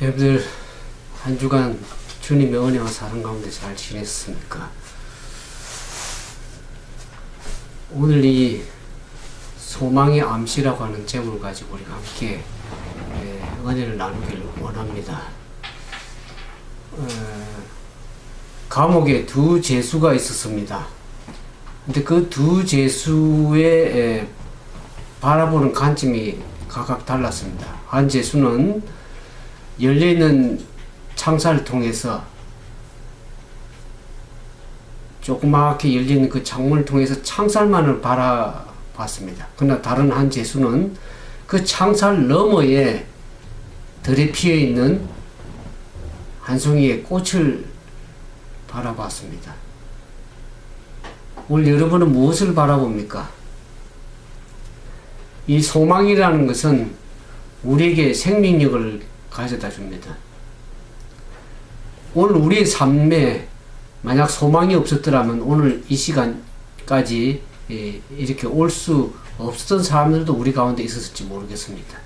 여러분들 한 주간 주님의 은혜와 사랑 가운데 잘 지냈습니까? 오늘 이 소망의 암시라고 하는 제목을 가지고 우리가 함께 은혜를 나누기를 원합니다. 감옥에 두 죄수가 있었습니다. 근데 그 두 죄수의 바라보는 관점이 각각 달랐습니다. 한 죄수는 열려있는 창살을 통해서 조그맣게 열리는 그 창문을 통해서 창살만을 바라봤습니다. 그러나 다른 한 죄수는 그 창살 너머에 들에 피어있는 한 송이의 꽃을 바라봤습니다. 오늘 여러분은 무엇을 바라봅니까? 이 소망이라는 것은 우리에게 생명력을 가져다 줍니다. 오늘 우리의 삶에 만약 소망이 없었더라면 오늘 이 시간까지 이렇게 올 수 없었던 사람들도 우리 가운데 있었을지 모르겠습니다.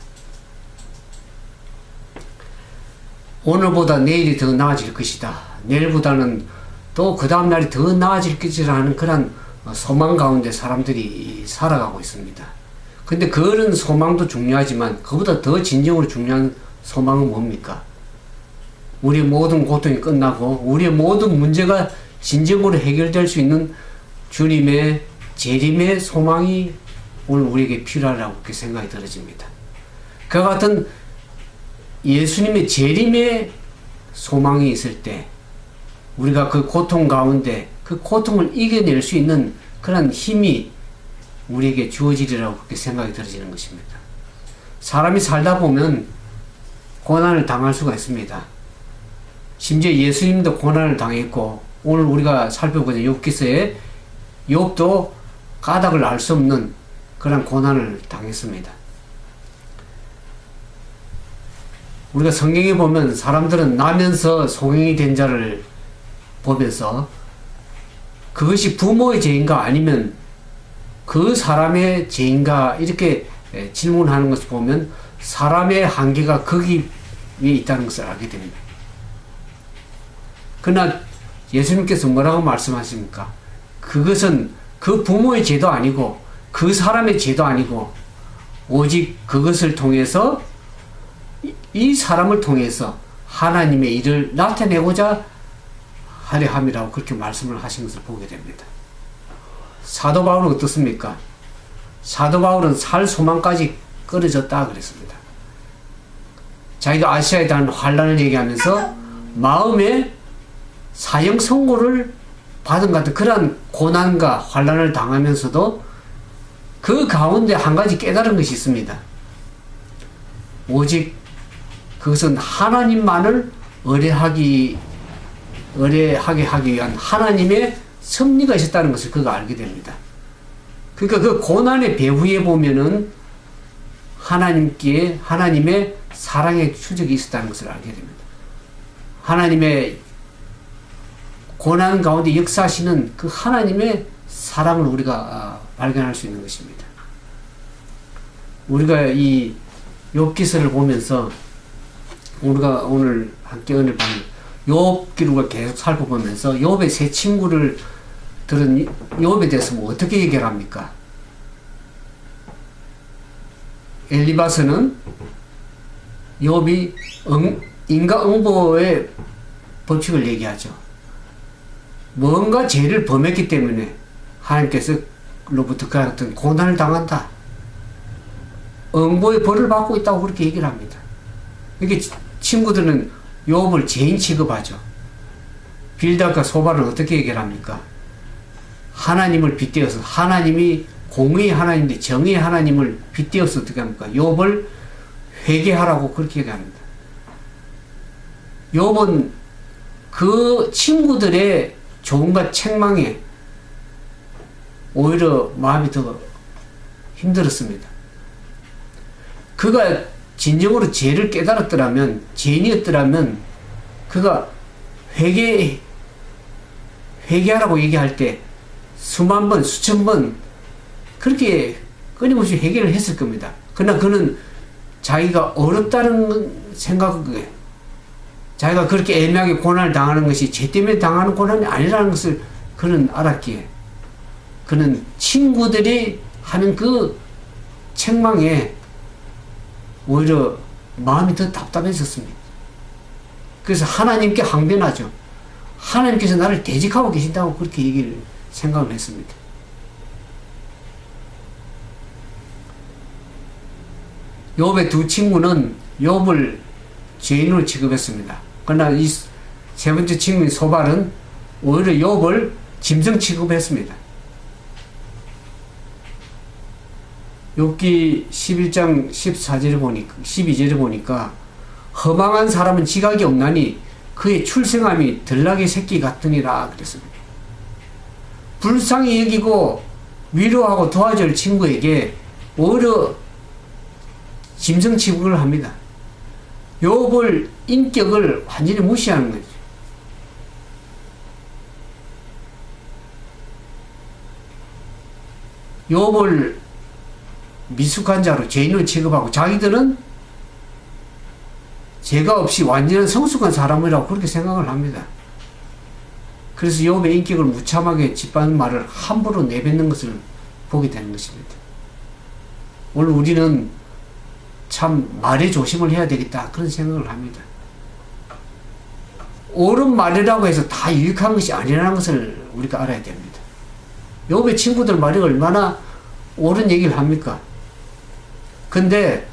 오늘보다 내일이 더 나아질 것이다. 내일보다는 또 그 다음날이 더 나아질 것이라는 그런 소망 가운데 사람들이 살아가고 있습니다. 근데 그런 소망도 중요하지만 그보다 더 진정으로 중요한 소망은 뭡니까? 우리의 모든 고통이 끝나고 우리의 모든 문제가 진정으로 해결될 수 있는 주님의 재림의 소망이 오늘 우리에게 필요하다고 그렇게 생각이 들어집니다. 그와 같은 예수님의 재림의 소망이 있을 때 우리가 그 고통 가운데 그 고통을 이겨낼 수 있는 그런 힘이 우리에게 주어지리라고 그렇게 생각이 들어지는 것입니다. 사람이 살다 보면 고난을 당할 수가 있습니다. 심지어 예수님도 고난을 당했고 오늘 우리가 살펴보자 욥기서에 욥도 까닭을 알 수 없는 그런 고난을 당했습니다. 우리가 성경에 보면 사람들은 나면서 소경이 된 자를 보면서 그것이 부모의 죄인가 아니면 그 사람의 죄인가 이렇게 질문하는 것을 보면 사람의 한계가 거기 위에 있다는 것을 알게 됩니다. 그러나 예수님께서 뭐라고 말씀하십니까? 그것은 그 부모의 죄도 아니고 그 사람의 죄도 아니고 오직 그것을 통해서 이 사람을 통해서 하나님의 일을 나타내고자 하려 함이라고 그렇게 말씀을 하신 것을 보게 됩니다. 사도 바울은 어떻습니까? 사도 바울은 살 소망까지 끊어졌다 그랬습니다. 자기가 아시아에 대한 환란을 얘기하면서 마음에 사형 선고를 받은 같은 그러한 고난과 환란을 당하면서도 그 가운데 한 가지 깨달은 것이 있습니다. 오직 그것은 하나님만을 의뢰하게 하기 위한 하나님의 섭리가 있었다는 것을 그가 알게 됩니다. 그러니까 그 고난의 배후에 보면은 하나님의 사랑의 추적이 있었다는 것을 알게 됩니다. 하나님의 고난 가운데 역사하시는 그 하나님의 사랑을 우리가 발견할 수 있는 것입니다. 우리가 이 욥기서를 보면서 우리가 오늘 함께 은혜를 받는 욥기를 계속 살펴보면서 욥의 세 친구를 들은 욥에 대해서 뭐 어떻게 얘기합니까? 엘리바스는 욥이 인과응보의 법칙을 얘기하죠. 뭔가 죄를 범했기 때문에 하나님께서로부터 그 같은 고난을 당한다. 응보의 벌을 받고 있다고 그렇게 얘기를 합니다. 이게 친구들은 욥을 죄인 취급하죠. 빌닷과 소발은 어떻게 얘기를 합니까? 하나님을 빗대어서 하나님이 공의의 하나님인데 정의의 하나님을 빗대어서 어떻게 합니까? 욥을 회개하라고 그렇게 얘기합니다. 욥은 그 친구들의 조언과 책망에 오히려 마음이 더 힘들었습니다. 그가 진정으로 죄를 깨달았더라면, 죄인이었더라면, 그가 회개하라고 얘기할 때 수만 번, 수천 번 그렇게 끊임없이 회개를 했을 겁니다. 그러나 그는 자기가 어렵다는 생각에 자기가 그렇게 애매하게 고난을 당하는 것이 죄 때문에 당하는 고난이 아니라는 것을 그는 알았기에 그는 친구들이 하는 그 책망에 오히려 마음이 더 답답해졌습니다. 그래서 하나님께 항변하죠. 하나님께서 나를 대적하고 계신다고 그렇게 생각을 했습니다. 욥의 두 친구는 욥을 죄인으로 취급했습니다. 그러나 이 세 번째 친구인 소발은 오히려 욥을 짐승 취급했습니다. 욥기 11장 12절에 보니까 허망한 사람은 지각이 없나니 그의 출생함이 들나귀 새끼 같으니라 그랬습니다. 불쌍히 여기고 위로하고 도와줄 친구에게 오히려 짐승 취급을 합니다. 욥을 인격을 완전히 무시하는 거죠. 욥을 미숙한 자로 죄인으로 취급하고 자기들은 죄가 없이 완전한 성숙한 사람이라고 그렇게 생각을 합니다. 그래서 욥의 인격을 무참하게 짓밟는 말을 함부로 내뱉는 것을 보게 되는 것입니다. 오늘 우리는 참 말에 조심을 해야 되겠다 그런 생각을 합니다. 옳은 말이라고 해서 다 유익한 것이 아니라는 것을 우리가 알아야 됩니다. 욥의 친구들 말이 얼마나 옳은 얘기를 합니까? 근데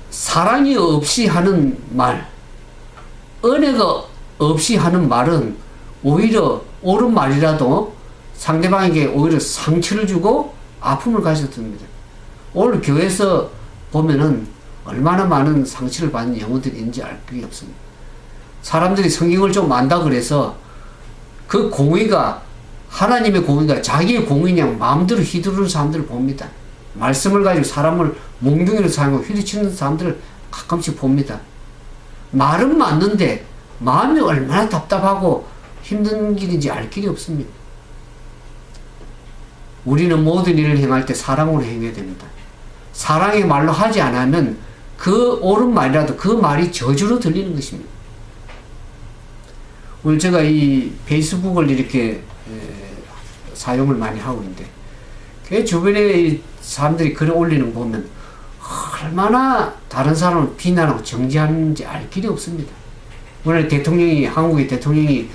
사랑이 없이 하는 말, 은혜가 없이 하는 말은 오히려 옳은 말이라도 상대방에게 오히려 상처를 주고 아픔을 가져듭니다. 오늘 교회에서 보면은 얼마나 많은 상처를 받는 영혼들이 있는지 알 길이 없습니다. 사람들이 성경을 좀 안다 그래서 그 공의가 하나님의 공의가 자기의 공의냐 마음대로 휘두르는 사람들을 봅니다. 말씀을 가지고 사람을 몽둥이로 사용하고 휘두르는 사람들을 가끔씩 봅니다. 말은 맞는데 마음이 얼마나 답답하고 힘든 길인지 알 길이 없습니다. 우리는 모든 일을 행할 때 사랑으로 행해야 됩니다. 사랑의 말로 하지 않으면 그 옳은 말이라도 그 말이 저주로 들리는 것입니다. 오늘 제가 이 페이스북을 이렇게 사용을 많이 하고 있는데 그 주변에 사람들이 글을 올리는 거 보면 얼마나 다른 사람을 비난하고 정죄하는지 알 길이 없습니다. 오늘 한국의 대통령이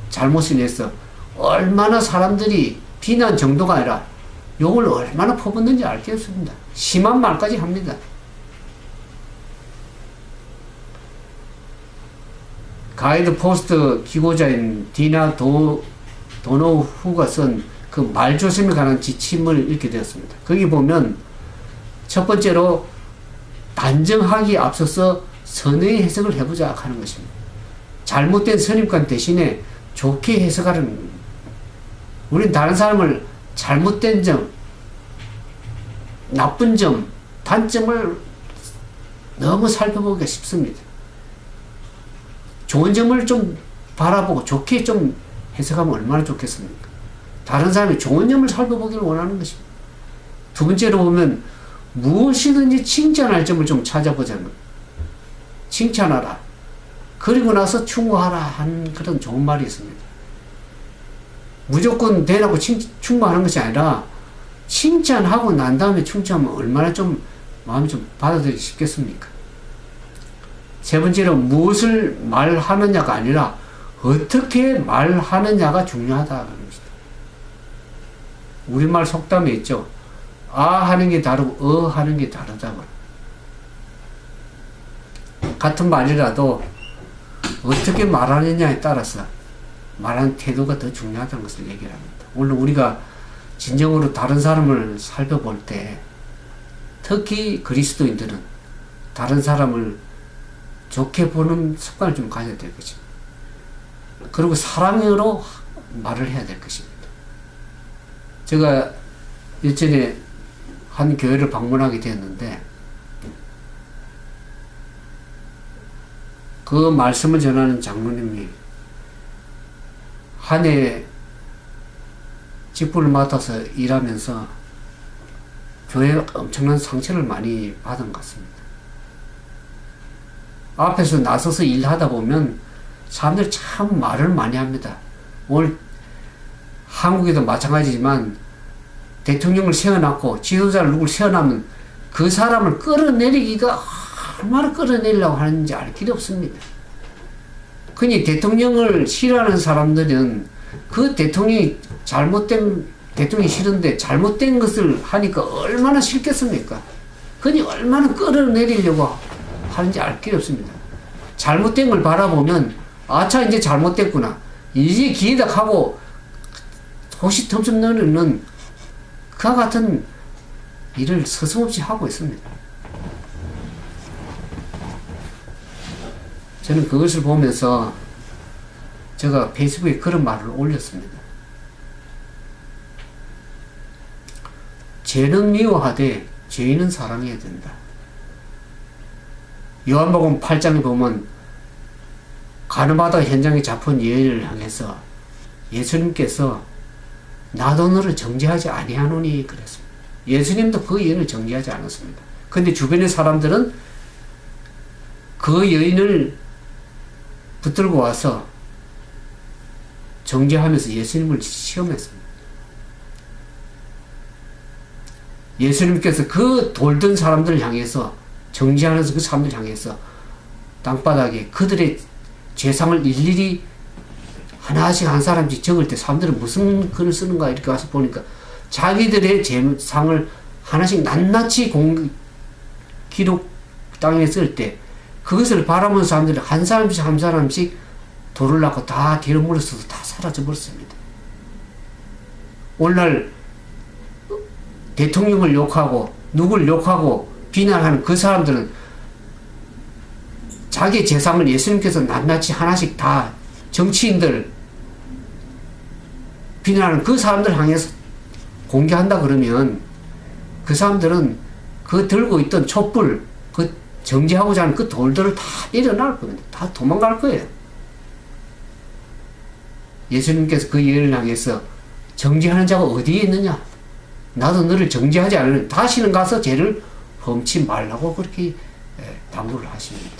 잘못을 해서 얼마나 사람들이 비난 정도가 아니라 욕을 얼마나 퍼붓는지 알 게 없습니다. 심한 말까지 합니다. 가이드 포스트 기고자인 디나 도노후가 쓴 그 말조심에 관한 지침을 읽게 되었습니다. 거기 보면 첫 번째로 단정하기에 앞서서 선의 해석을 해보자 하는 것입니다. 잘못된 선입관 대신에 좋게 해석하는 겁니다. 우린 다른 사람을 잘못된 점, 나쁜 점, 단점을 너무 살펴보기가 쉽습니다. 좋은 점을 좀 바라보고 좋게 좀 해석하면 얼마나 좋겠습니까? 다른 사람이 좋은 점을 살펴보기를 원하는 것입니다. 두 번째로 보면 무엇이든지 칭찬할 점을 좀 찾아보자면 칭찬하라. 그리고 나서 충고하라 하는 그런 좋은 말이 있습니다. 무조건 대라고 충고하는 것이 아니라 칭찬하고 난 다음에 충고하면 얼마나 좀 마음이 좀 받아들이기 쉽겠습니까? 세 번째로 무엇을 말하느냐가 아니라 어떻게 말하느냐가 중요하다는 것입니다. 우리말 속담에 있죠. 아 하는 게 다르고 하는 게 다르다고. 같은 말이라도 어떻게 말하느냐에 따라서 말하는 태도가 더 중요하다는 것을 얘기를 합니다. 물론 우리가 진정으로 다른 사람을 살펴볼 때 특히 그리스도인들은 다른 사람을 좋게 보는 습관을 좀 가져야 될 것입니다. 그리고 사랑으로 말을 해야 될 것입니다. 제가 예전에 한 교회를 방문하게 되었는데 그 말씀을 전하는 장로님이 한 해 직분을 맡아서 일하면서 교회에 엄청난 상처를 많이 받은 것 같습니다. 앞에서 나서서 일하다 보면 사람들이 참 말을 많이 합니다. 오늘 한국에도 마찬가지지만 대통령을 세워놨고 지도자를 누굴 세워놓으면 그 사람을 끌어내리기가 얼마나 끌어내리려고 하는지 알 길이 없습니다. 그니 대통령을 싫어하는 사람들은 그 대통령이 싫은데 잘못된 것을 하니까 얼마나 싫겠습니까? 그니 얼마나 끌어내리려고 하는지 알 길이 없습니다. 잘못된 걸 바라보면 아차 이제 잘못됐구나. 이제 기회다 하고 호시탐탐 너는 그와 같은 일을 서슴없이 하고 있습니다. 저는 그것을 보면서 제가 페이스북에 그런 말을 올렸습니다. 죄는 미워하되 죄인은 사랑해야 된다. 요한복음 8장에 보면 가늠하다 현장에 잡힌 여인을 향해서 예수님께서 나도 너를 정죄하지 아니하노니 그랬습니다. 예수님도 그 여인을 정죄하지 않았습니다. 근데 주변의 사람들은 그 여인을 붙들고 와서 정죄하면서 예수님을 시험했습니다. 예수님께서 그 돌던 사람들을 향해서 정죄하면서 그 사람들을 향해서 땅바닥에 그들의 죄상을 일일이 하나씩 한 사람씩 적을 때 사람들은 무슨 글을 쓰는가 이렇게 와서 보니까 자기들의 죄상을 하나씩 낱낱이 기록 땅에 쓸 때 그것을 바라보는 사람들이 한 사람씩 한 사람씩 돌을 낳고 다 뒤로 물러서서 다 사라져 버렸습니다. 오늘날 대통령을 욕하고 누구를 욕하고 비난하는 그 사람들은 자기의 재산을 예수님께서 낱낱이 하나씩 다 정치인들 비난하는 그 사람들 향해서 공개한다 그러면 그 사람들은 그 들고 있던 촛불 그 정지하고자 하는 그 돌들을 다 일어날 겁니다. 다 도망갈 거예요. 예수님께서 그 여인을 향해서 정지하는 자가 어디에 있느냐? 나도 너를 정지하지 않으면 다시는 가서 죄를 험치 말라고 그렇게 당부를 하십니다.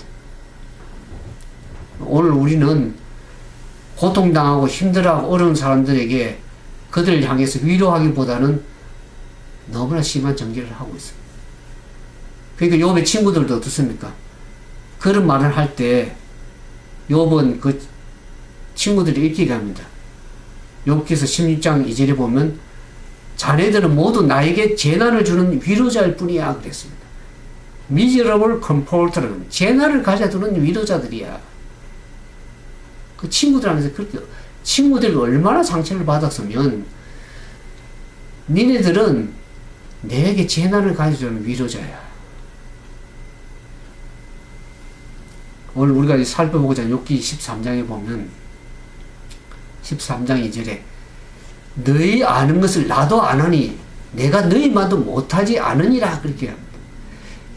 오늘 우리는 고통당하고 힘들어하고 어려운 사람들에게 그들을 향해서 위로하기보다는 너무나 심한 정죄를 하고 있습니다. 그러니까 욥의 친구들도 어떻습니까? 그런 말을 할 때 욥은 그 친구들이 이렇게 합니다. 욥기서 16장 2절에 보면 자네들은 모두 나에게 재난을 주는 위로자일 뿐이야 그랬습니다. miserable comforter는 재난을 가져두는 위로자들이야. 그 친구들 하면서 그렇게 친구들이 얼마나 상처를 받았으면 니네들은 내게 재난을 가져주는 위로자야. 오늘 우리가 살펴보고자 하는 욥기 13장에 보면 13장 2절에 너희 아는 것을 나도 아느니 내가 너희만도 못하지 않으니라 그렇게 합니다.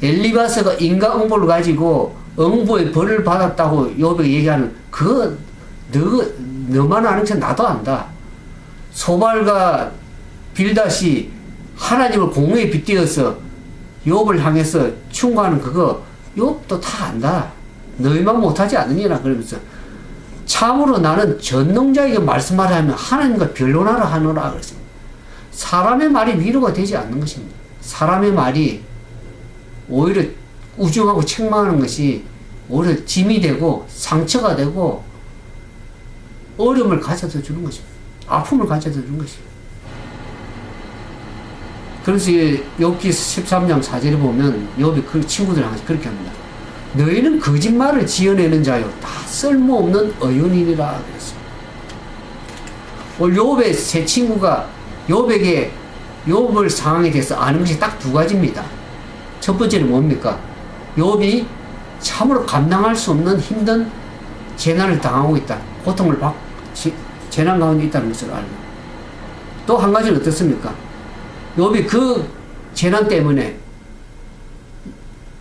엘리바스가 인과응보를 가지고 응보의 벌을 받았다고 욥이 얘기하는 그거 너만 아는 척 나도 안다. 소발과 빌닷이 하나님을 공의에 빗대어서 욥을 향해서 충고하는 그거 욥도 다 안다. 너희만 못하지 않느니라 그러면서 참으로 나는 전능자에게 말씀하라 하면 하나님과 변론하라 하노라 그랬습니다. 사람의 말이 위로가 되지 않는 것입니다. 사람의 말이 오히려 우중하고 책망하는 것이 오히려 짐이 되고 상처가 되고 어려움을 가져다 주는 것입니다. 아픔을 가져다 주는 것입니다. 그래서 욥기 13장 4절에 보면 욥이 그 친구들 항상 그렇게 합니다. 너희는 거짓말을 지어내는 자요 다 쓸모없는 어연이니라 그랬습니다. 오늘 욥의 세 친구가 욥에게 욥을 상황에 대해서 아는 것이 딱 두 가지입니다. 첫 번째는 뭡니까? 욥이 참으로 감당할 수 없는 힘든 재난을 당하고 있다. 고통을 재난 가운데 있다는 것을 알고. 또 한 가지는 어떻습니까? 욥이 그 재난 때문에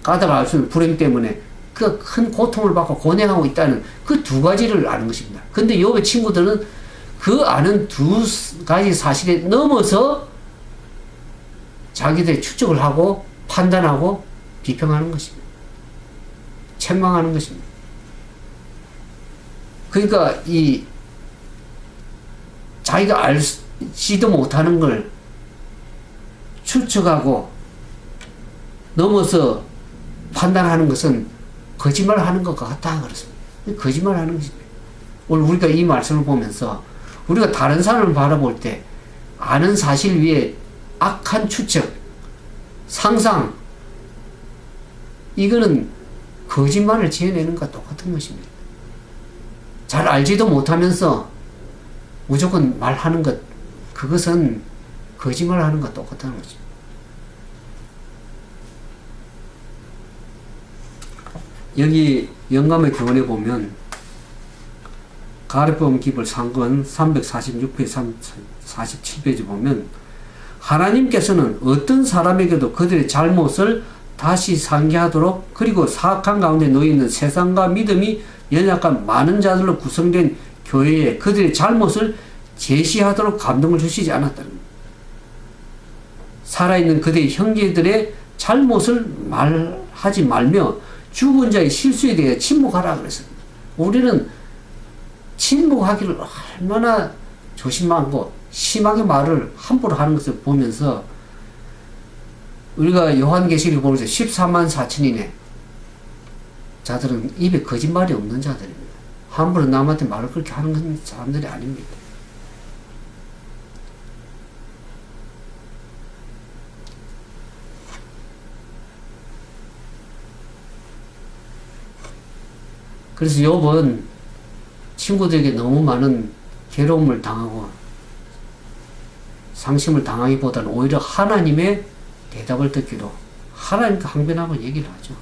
가다가 알 수 없는 불행 때문에 그 큰 고통을 받고 고뇌하고 있다는 그 두 가지를 아는 것입니다. 근데 욥의 친구들은 그 아는 두 가지 사실에 넘어서 자기들의 추측을 하고 판단하고 비평하는 것입니다. 책망하는 것입니다. 그러니까 이 자기가 알지도 못하는 걸 추측하고 넘어서 판단하는 것은 거짓말하는 것과 같다 그렇습니다. 거짓말하는 것입니다. 오늘 우리가 이 말씀을 보면서 우리가 다른 사람을 바라볼 때 아는 사실 위에 악한 추측, 상상, 이거는 거짓말을 지어내는 것과 똑같은 것입니다. 잘 알지도 못하면서 무조건 말하는 것, 그것은 거짓말하는 것과 똑같다는 거죠. 여기 영감의 교훈에 보면 가르법 기벌 상권 346페이지 47페이지 보면 하나님께서는 어떤 사람에게도 그들의 잘못을 다시 상기하도록 그리고 사악한 가운데 놓여있는 세상과 믿음이 연약한 많은 자들로 구성된 교회에 그들의 잘못을 제시하도록 감동을 주시지 않았다는 겁니다. 살아있는 그들의 형제들의 잘못을 말하지 말며 죽은 자의 실수에 대해 침묵하라 그랬습니다. 우리는 침묵하기를 얼마나 조심하고 심하게 말을 함부로 하는 것을 보면서 우리가 요한계시록 보면서 14만 4천인의 자들은 입에 거짓말이 없는 자들입니다. 함부로 남한테 말을 그렇게 하는 사람들이 아닙니다. 그래서 욥은 친구들에게 너무 많은 괴로움을 당하고 상심을 당하기보다는 오히려 하나님의 대답을 듣기로 하나님과 항변하고 얘기를 하죠.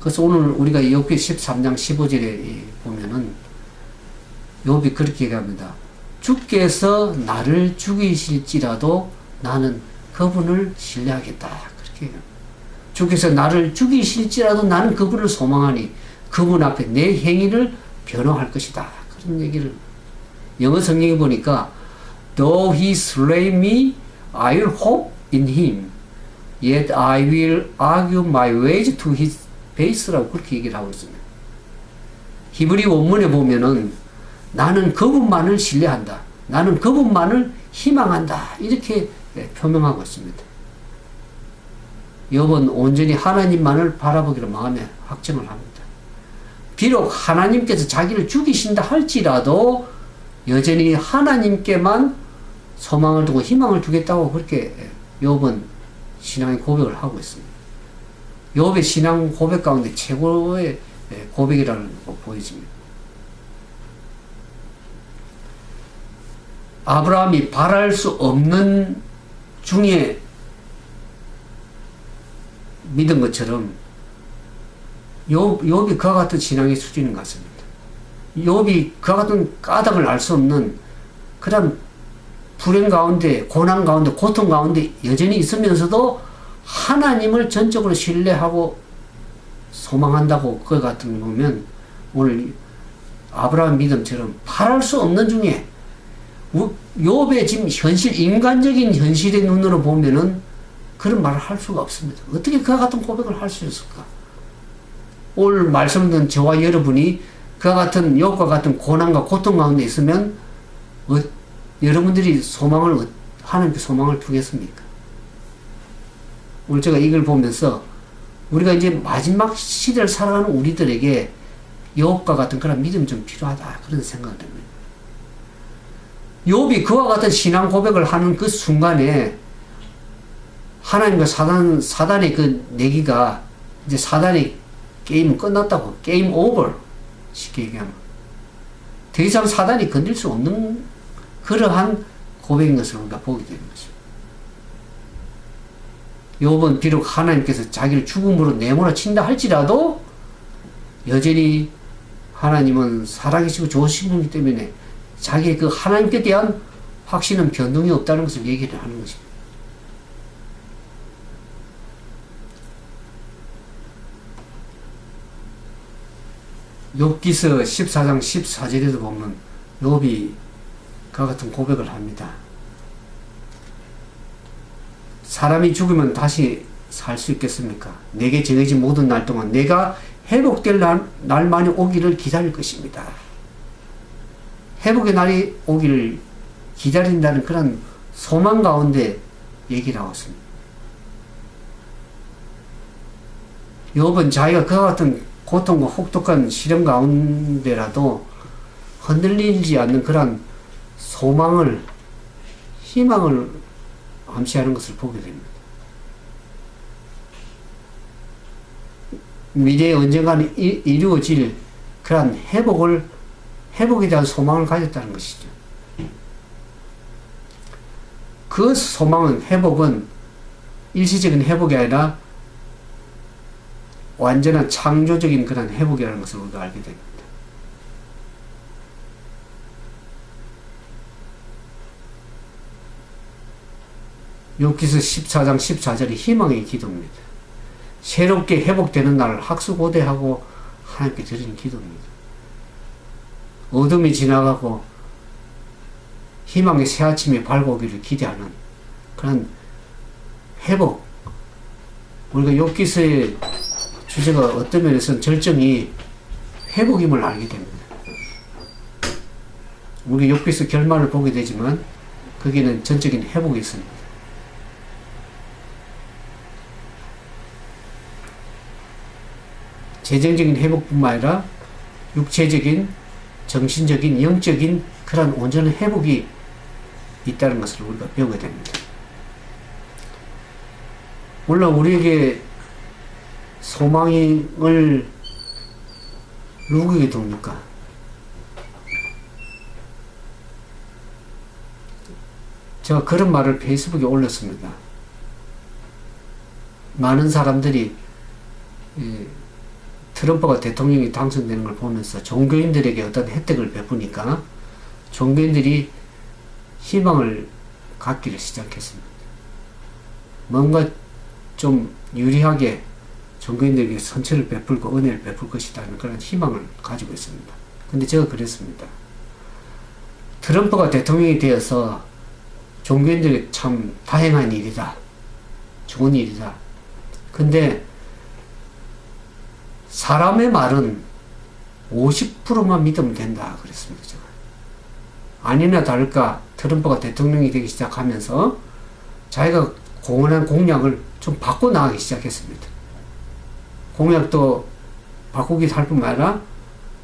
그래서 오늘 우리가 욥기 13장 15절에 보면은 욥이 그렇게 얘기합니다. 주께서 나를 죽이실지라도 나는 그분을 신뢰하겠다. 그렇게 얘기합니다. 주께서 나를 죽이실지라도 나는 그분을 소망하니 그분 앞에 내 행위를 변호할 것이다. 그런 얘기를 영어 성경에 보니까 Though he slay me, I will hope in him. Yet I will argue my ways to his face라고 그렇게 얘기를 하고 있습니다. 히브리 원문에 보면은 나는 그분만을 신뢰한다. 나는 그분만을 희망한다. 이렇게 표명하고 있습니다. 욥은 온전히 하나님만을 바라보기로 마음에 확정을 합니다. 비록 하나님께서 자기를 죽이신다 할지라도 여전히 하나님께만 소망을 두고 희망을 두겠다고 그렇게 욥은 신앙의 고백을 하고 있습니다. 욥의 신앙 고백 가운데 최고의 고백이라는 거 보여집니다. 아브라함이 바랄 수 없는 중에 믿은 것처럼 욥이 그와 같은 신앙의 수준인 것 같습니다. 욥이 그와 같은 까닭을 알 수 없는 그런 불행 가운데, 고난 가운데, 고통 가운데 여전히 있으면서도 하나님을 전적으로 신뢰하고 소망한다고 그와 같은 거 보면 오늘 아브라함 믿음처럼 바랄 수 없는 중에 욥의 지금 현실, 인간적인 현실의 눈으로 보면은 그런 말을 할 수가 없습니다. 어떻게 그와 같은 고백을 할 수 있을까? 오늘 말씀 듣는 저와 여러분이 그와 같은 욥과 같은 고난과 고통 가운데 있으면 여러분들이 하나님께 소망을 두겠습니까? 오늘 제가 이걸 보면서 우리가 이제 마지막 시대를 살아가는 우리들에게 욥과 같은 그런 믿음이 좀 필요하다. 그런 생각을 합니다. 욥이 그와 같은 신앙 고백을 하는 그 순간에 하나님과 사단의 그 내기가 이제 사단의 게임은 끝났다고. 게임 오버. 쉽게 얘기하면. 더 이상 사단이 건들 수 없는 그러한 고백인 것을 우리가 보게 되는 것입니다. 욥은 비록 하나님께서 자기를 죽음으로 내몰아 친다 할지라도 여전히 하나님은 살아계시고 좋으신 분이기 때문에 자기의 그 하나님께 대한 확신은 변동이 없다는 것을 얘기를 하는 것입니다. 욥기서 14장 14절에도 보면 욥이 그와 같은 고백을 합니다. 사람이 죽으면 다시 살 수 있겠습니까? 내게 정해진 모든 날 동안 내가 회복될 날만이 오기를 기다릴 것입니다. 회복의 날이 오기를 기다린다는 그런 소망 가운데 얘기를 하고 있습니다. 욥은 자기가 그와 같은 고통과 혹독한 시련 가운데라도 흔들리지 않는 그런 소망을, 희망을 암시하는 것을 보게 됩니다. 미래에 언젠가는 이루어질 그런 회복에 대한 소망을 가졌다는 것이죠. 그 소망은, 회복은 일시적인 회복이 아니라 완전한 창조적인 그런 회복이라는 것을 우리가 알게 됩니다. 욥기서 14장 14절이 희망의 기도입니다. 새롭게 회복되는 날을 학수고대하고 하나님께 드리는 기도입니다. 어둠이 지나가고 희망의 새아침이 밝아오기를 기대하는 그런 회복. 우리가 욥기서의 주제가 어떤 면에서는 절정이 회복임을 알게 됩니다. 우리가 욥기서 결말을 보게 되지만 거기는 전적인 회복이 있습니다. 재정적인 회복뿐만 아니라 육체적인, 정신적인, 영적인 그런 온전한 회복이 있다는 것을 우리가 배우게 됩니다. 물론 우리에게 소망을 누구에게 둡니까? 제가 그런 말을 페이스북에 올렸습니다. 많은 사람들이 트럼프가 대통령이 당선되는 걸 보면서 종교인들에게 어떤 혜택을 베푸니까 종교인들이 희망을 갖기를 시작했습니다. 뭔가 좀 유리하게 종교인들에게 선처를 베풀고 은혜를 베풀 것이다 하는 그런 희망을 가지고 있습니다. 근데 제가 그랬습니다. 트럼프가 대통령이 되어서 종교인들에게 참 다행한 일이다. 좋은 일이다. 근데 사람의 말은 50%만 믿으면 된다 그랬습니다. 제가. 아니나 다를까 트럼프가 대통령이 되기 시작하면서 자기가 공언한 공약을 좀 바꿔나가기 시작했습니다. 공약도 바꾸기 할 뿐만 아니라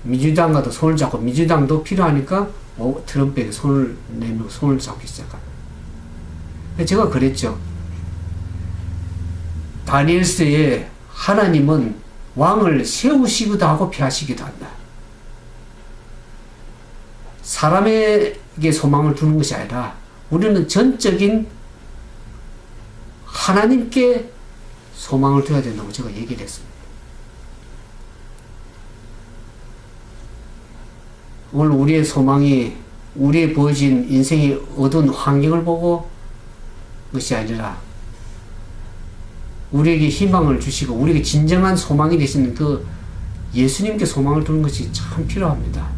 민주당과도 손을 잡고 민주당도 필요하니까 트럼프에게 손을 내밀고 손을 잡기 시작합니다. 제가 그랬죠. 다니엘서에 하나님은 왕을 세우시기도 하고 폐하시기도 한다. 사람에게 소망을 두는 것이 아니라 우리는 전적인 하나님께 소망을 둬야 된다고 제가 얘기를 했습니다. 오늘 우리의 소망이 우리의 보여진 인생의 어두운 환경을 보고 것이 아니라 우리에게 희망을 주시고 우리에게 진정한 소망이 되시는 그 예수님께 소망을 두는 것이 참 필요합니다.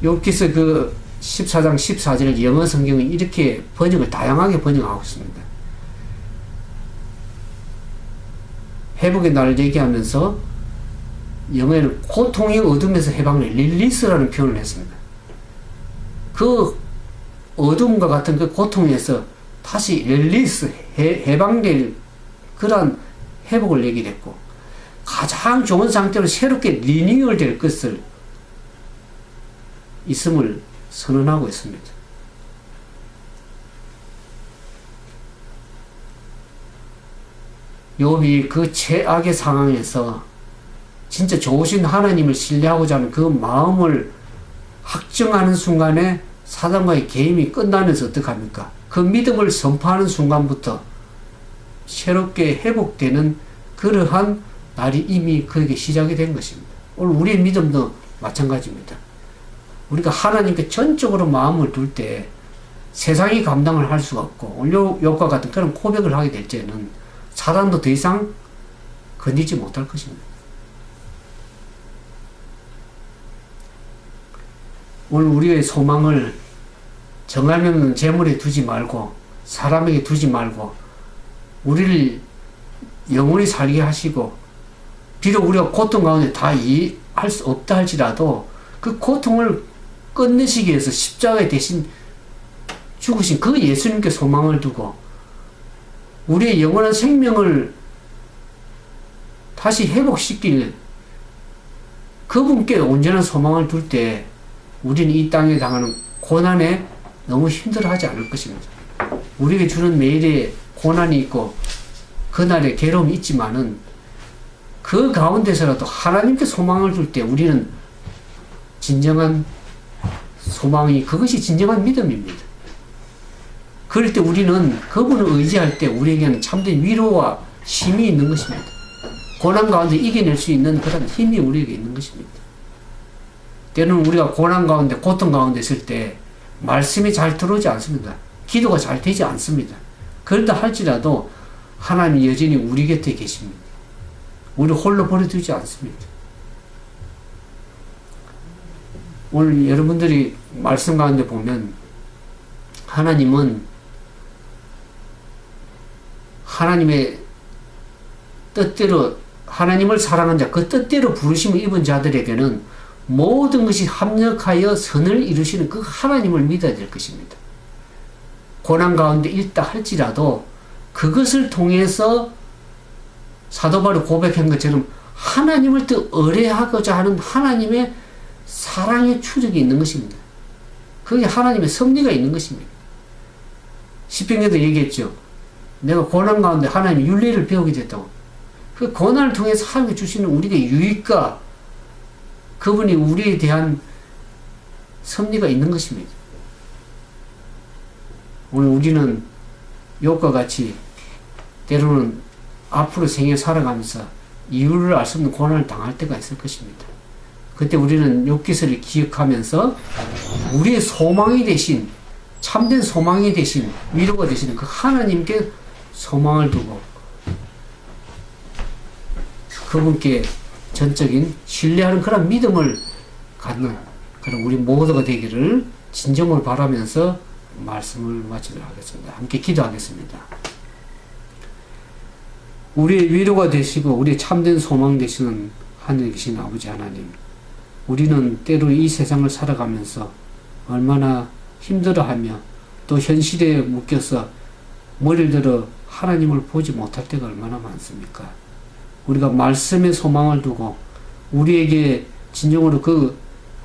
욥기서 그 14장 14절 영어 성경은 이렇게 번역을 다양하게 번역하고 있습니다. 회복의 날을 얘기하면서 영어에는 고통의 어둠에서 해방을 릴리스라는 표현을 했습니다. 그 어둠과 같은 그 고통에서 다시 릴리스, 해방될 그런 회복을 얘기를 했고 가장 좋은 상태로 새롭게 리뉴얼 될 것을 있음을 선언하고 있습니다. 욥이 그 최악의 상황에서 진짜 좋으신 하나님을 신뢰하고자 하는 그 마음을 확정하는 순간에 사단과의 게임이 끝나면서 어떡합니까? 그 믿음을 선포하는 순간부터 새롭게 회복되는 그러한 날이 이미 그에게 시작이 된 것입니다. 오늘 우리의 믿음도 마찬가지입니다. 우리가 하나님께 전적으로 마음을 둘 때 세상이 감당을 할 수가 없고 오늘 욥과 같은 그런 고백을 하게 될 때는 사단도 더 이상 건드리지 못할 것입니다. 오늘 우리의 소망을 정하면 재물에 두지 말고 사람에게 두지 말고 우리를 영원히 살게 하시고, 비록 우리가 고통 가운데 다 이해할 수 없다 할지라도 그 고통을 끝내시기 위해서 십자가에 대신 죽으신 그 예수님께 소망을 두고 우리의 영원한 생명을 다시 회복시킬 그분께 온전한 소망을 둘 때 우리는 이 땅에 당하는 고난에 너무 힘들어하지 않을 것입니다. 우리에게 주는 매일의 고난이 있고 그날의 괴로움이 있지만은 그 가운데서라도 하나님께 소망을 둘 때 우리는 진정한 소망이, 그것이 진정한 믿음입니다. 그럴 때 우리는 그분을 의지할 때 우리에게는 참된 위로와 힘이 있는 것입니다. 고난 가운데 이겨낼 수 있는 그런 힘이 우리에게 있는 것입니다. 때로는 우리가 고난 가운데, 고통 가운데 있을 때 말씀이 잘 들어오지 않습니다. 기도가 잘 되지 않습니다. 그렇다 할지라도 하나님이 여전히 우리 곁에 계십니다. 우리 홀로 버려두지 않습니다. 오늘 여러분들이 말씀 가운데 보면 하나님은 하나님의 뜻대로, 하나님을 사랑한 자, 그 뜻대로 부르심을 입은 자들에게는 모든 것이 합력하여 선을 이루시는 그 하나님을 믿어야 될 것입니다. 고난 가운데 있다 할지라도 그것을 통해서 사도 바울이 고백한 것처럼 하나님을 더 의뢰하고자 하는 하나님의 사랑의 추적이 있는 것입니다. 그게 하나님의 섭리가 있는 것입니다. 시편에도 얘기했죠. 내가 고난 가운데 하나님의 윤리를 배우게 됐다고. 그 고난을 통해서 하나님이 주시는 우리의 유익과 그분이 우리에 대한 섭리가 있는 것입니다. 오늘 우리는 욥과 같이 때로는 앞으로 생에 살아가면서 이유를 알 수 없는 고난을 당할 때가 있을 것입니다. 그때 우리는 욥기서를 기억하면서 우리의 소망이 되신, 참된 소망이 되신, 위로가 되시는 그 하나님께 소망을 두고 그분께 전적인 신뢰하는 그런 믿음을 갖는 그런 우리 모두가 되기를 진정으로 바라면서 말씀을 마치도록 하겠습니다. 함께 기도하겠습니다. 우리의 위로가 되시고 우리의 참된 소망 되시는 하늘에 계신 아버지 하나님, 우리는 때로 이 세상을 살아가면서 얼마나 힘들어하며 또 현실에 묶여서 머리를 들어 하나님을 보지 못할 때가 얼마나 많습니까? 우리가 말씀에 소망을 두고 우리에게 진정으로 그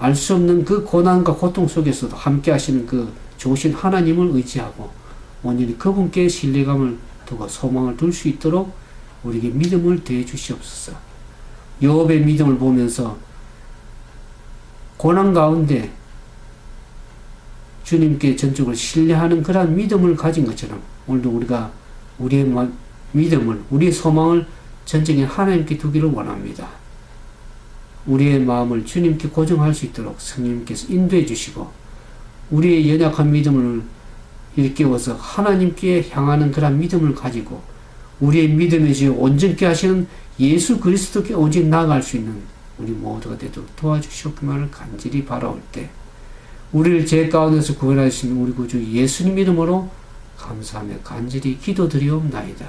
알 수 없는 그 고난과 고통 속에서도 함께 하시는 그 좋으신 하나님을 의지하고 온전히 그분께 신뢰감을 두고 소망을 둘 수 있도록 우리에게 믿음을 더해 주시옵소서. 욥의 믿음을 보면서 고난 가운데 주님께 전적으로 신뢰하는 그러한 믿음을 가진 것처럼 오늘도 우리가 우리의 믿음을, 우리의 소망을 전적인 하나님께 두기를 원합니다. 우리의 마음을 주님께 고정할 수 있도록 성령님께서 인도해 주시고 우리의 연약한 믿음을 일깨워서 하나님께 향하는 그런 믿음을 가지고 우리의 믿음의 주 온전케 하시는 예수 그리스도께 오직 나아갈 수 있는 우리 모두가 되도록 도와주시옵기만을 간절히 바라올 때 우리를 죄 가운데서 구원하시는 우리 구주 예수님 이름으로 감사하며 간절히 기도드리옵나이다.